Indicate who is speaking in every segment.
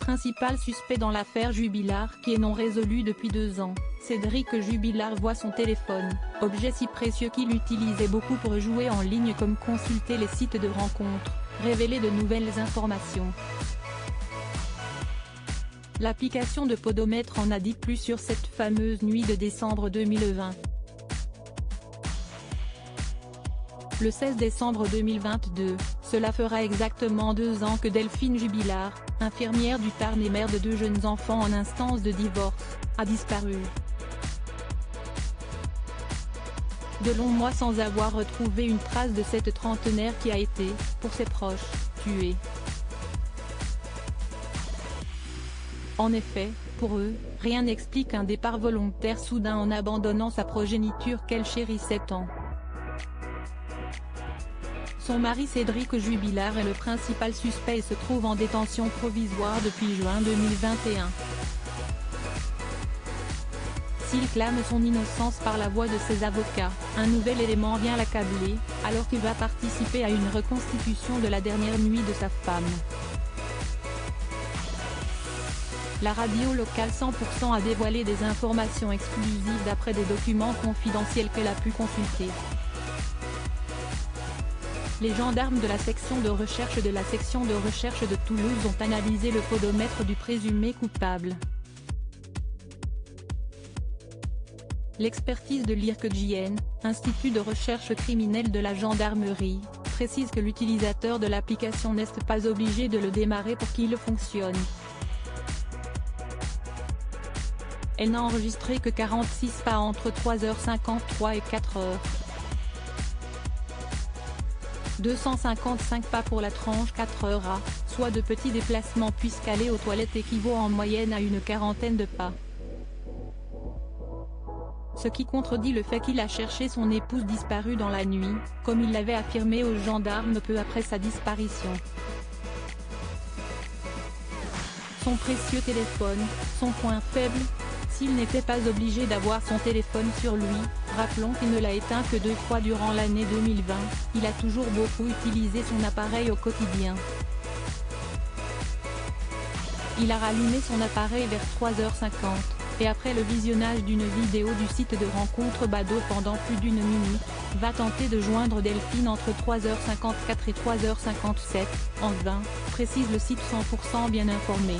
Speaker 1: principal suspect dans l'affaire Jubilard qui est non résolue depuis 2 ans, Cédric Jubilard voit son téléphone, objet si précieux qu'il utilisait beaucoup pour jouer en ligne comme consulter les sites de rencontres, révéler de nouvelles informations. L'application de Podomètre en a dit plus sur cette fameuse nuit de décembre 2020. Le 16 décembre 2022, cela fera exactement 2 ans que Delphine Jubilard, infirmière du Tarn et mère de 2 jeunes enfants en instance de divorce, a disparu. De longs mois sans avoir retrouvé une trace de cette trentenaire qui a été, pour ses proches, tuée. En effet, pour eux, rien n'explique un départ volontaire soudain en abandonnant sa progéniture qu'elle chérissait tant. Son mari Cédric Jubilard est le principal suspect et se trouve en détention provisoire depuis juin 2021. S'il clame son innocence par la voix de ses avocats, un nouvel élément vient l'accabler, alors qu'il va participer à une reconstitution de la dernière nuit de sa femme. La radio locale 100% a dévoilé des informations exclusives d'après des documents confidentiels qu'elle a pu consulter. Les gendarmes de la section de recherche de Toulouse ont analysé le podomètre du présumé coupable. L'expertise de l'IRCGN, Institut de recherche criminelle de la gendarmerie, précise que l'utilisateur de l'application n'est pas obligé de le démarrer pour qu'il fonctionne. Elle n'a enregistré que 46 pas entre 3h53 et 4h. 255 pas pour la tranche 4h, soit de petits déplacements puisqu'aller aux toilettes équivaut en moyenne à une quarantaine de pas. Ce qui contredit le fait qu'il a cherché son épouse disparue dans la nuit, comme il l'avait affirmé aux gendarmes peu après sa disparition. Son précieux téléphone, son point faible. S'il n'était pas obligé d'avoir son téléphone sur lui, rappelons qu'il ne l'a éteint que 2 fois durant l'année 2020, il a toujours beaucoup utilisé son appareil au quotidien. Il a rallumé son appareil vers 3h50, et après le visionnage d'une vidéo du site de rencontre Badoo pendant plus d'1 minute, va tenter de joindre Delphine entre 3h54 et 3h57, en vain, précise le site 100% bien informé.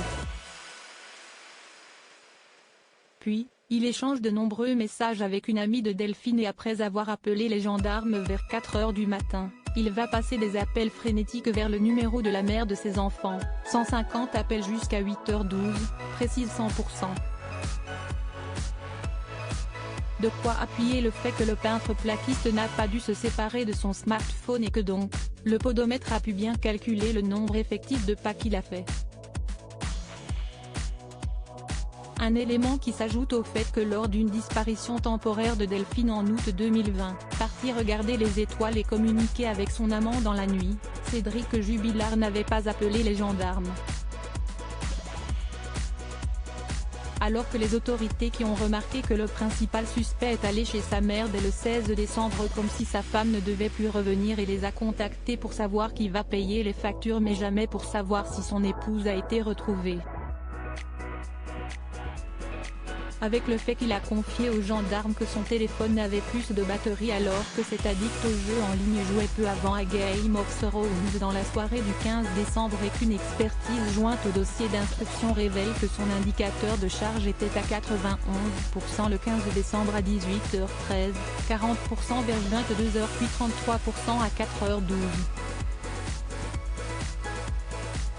Speaker 1: Puis, il échange de nombreux messages avec une amie de Delphine et après avoir appelé les gendarmes vers 4h du matin, il va passer des appels frénétiques vers le numéro de la mère de ses enfants, 150 appels jusqu'à 8h12, précise 100%. De quoi appuyer le fait que le peintre plaquiste n'a pas dû se séparer de son smartphone et que donc, le podomètre a pu bien calculer le nombre effectif de pas qu'il a fait. Un élément qui s'ajoute au fait que lors d'une disparition temporaire de Delphine en août 2020, parti regarder les étoiles et communiquer avec son amant dans la nuit, Cédric Jubilard n'avait pas appelé les gendarmes. Alors que les autorités qui ont remarqué que le principal suspect est allé chez sa mère dès le 16 décembre comme si sa femme ne devait plus revenir et les a contactés pour savoir qui va payer les factures mais jamais pour savoir si son épouse a été retrouvée. Avec le fait qu'il a confié aux gendarmes que son téléphone n'avait plus de batterie alors que cet addict au jeu en ligne jouait peu avant à Game of Thrones dans la soirée du 15 décembre et qu'une expertise jointe au dossier d'instruction révèle que son indicateur de charge était à 91% le 15 décembre à 18h13, 40% vers 22h puis 33% à 4h12.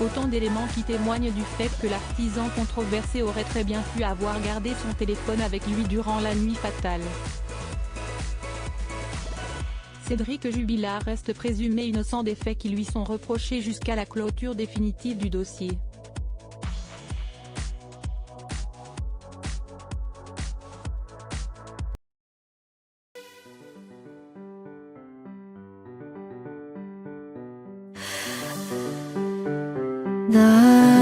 Speaker 1: Autant d'éléments qui témoignent du fait que l'artisan controversé aurait très bien pu avoir gardé son téléphone avec lui durant la nuit fatale. Cédric Jubilard reste présumé innocent des faits qui lui sont reprochés jusqu'à la clôture définitive du dossier.
Speaker 2: 나